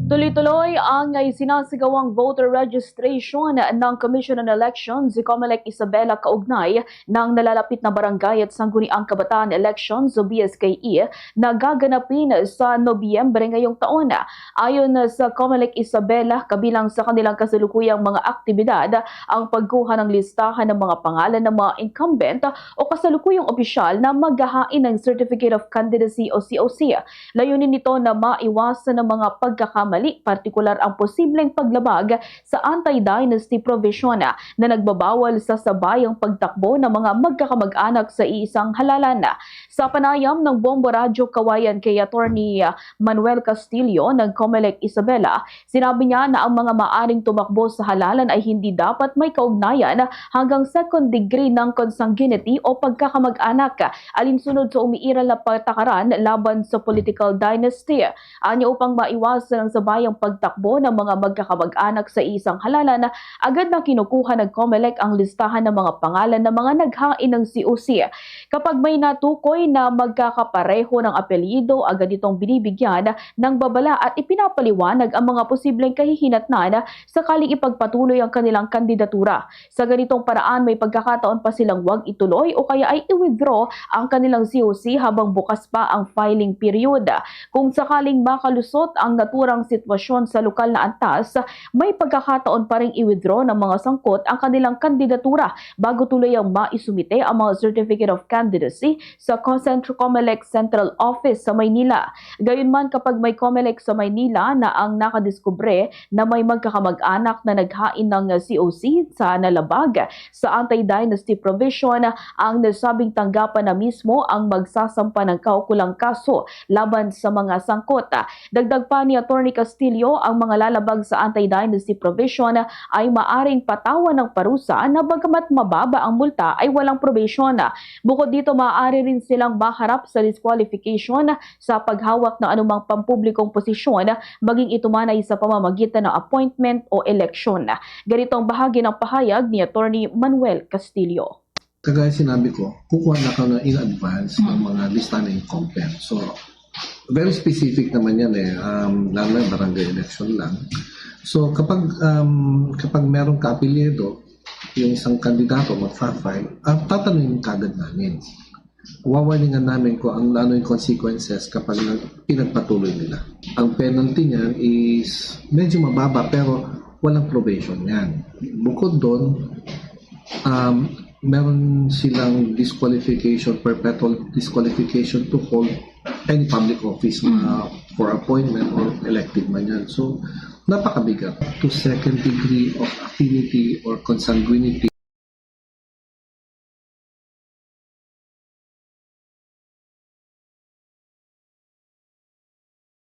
Tuloy-tuloy ang sinasigawang voter registration ng Commission on Elections si COMELEC Isabela kaugnay ng nalalapit na barangay at sangguniang kabataan elections o BSKE na gaganapin sa Nobyembre ngayong taon. Ayon sa COMELEC Isabela, kabilang sa kanilang kasalukuyang mga aktibidad ang pagkuha ng listahan ng mga pangalan ng mga incumbent o kasalukuyang opisyal na maghahain ng Certificate of Candidacy o COC. Layunin nito na maiwasan ng mga pagkakamali, partikular ang posibleng paglabag sa anti-dynasty provision na nagbabawal sa sabayang pagtakbo ng mga magkakamag-anak sa iisang halalan. Sa panayam ng Bombo Radyo Kawayan kay Attorney Manuel Castillo ng COMELEC Isabela, sinabi niya na ang mga maaring tumakbo sa halalan ay hindi dapat may kaugnayan hanggang second degree ng consanguinity o pagkakamag-anak, alinsunod sa umiiral na patakaran laban sa political dynasty. Anya upang maiwasan ang sabayang pagtakbo ng mga magkakamag-anak sa isang halalan, agad na kinukuha ng COMELEC ang listahan ng mga pangalan ng mga naghain ng COC. Kapag may natukoy na magkakapareho ng apelyido, agad itong binibigyan ng babala at ipinapaliwanag ang mga posibleng kahihinatnan sakaling ipagpatuloy ang kanilang kandidatura. Sa ganitong paraan, may pagkakataon pa silang wag ituloy o kaya ay i-withdraw ang kanilang COC habang bukas pa ang filing period. Kung sakaling makalusot ang naturang sitwasyon sa lokal na antas, may pagkakataon pa rin i-withdraw ng mga sangkot ang kanilang kandidatura bago tuluyang maisumite ang mga Certificate of Candidacy sa COMELEC Central Office sa Maynila. Gayunman, kapag may COMELEC sa Maynila na ang nakadiskubre na may magkakamag-anak na naghain ng COC sa nalabag sa anti-dynasty provision, ang nasabing tanggapan na mismo ang magsasampa ng kaukulang kaso laban sa mga sangkot. Dagdag pa ni Attorney Castillo, ang mga lalabag sa anti-dynasty provision ay maaring patawan ng parusa na bagamat mababa ang multa ay walang probation. Bukod dito, maaari rin silang maharap sa disqualification sa paghawak ng anumang pampublikong posisyon, maging ito man ay sa pamamagitan ng appointment o eleksyon. Ganito ang bahagi ng pahayag ni Attorney Manuel Castillo. Kagaya sinabi ko, kukuha na ka na in advance ng mga lista na incumbent. So, very specific naman yan lalo na barangay election lang. So, kapag merong ka-apelyido, yung isang kandidato magfa-file, tatanungin kagad namin. Wawarningan namin kung ano yung consequences kapag pinagpatuloy nila. Ang penalty niyan is medyo mababa pero walang probation yan. Bukod doon, meron silang disqualification, perpetual disqualification to hold any public office for appointment or elected man yan. So, napakabigat to second degree of affinity or consanguinity.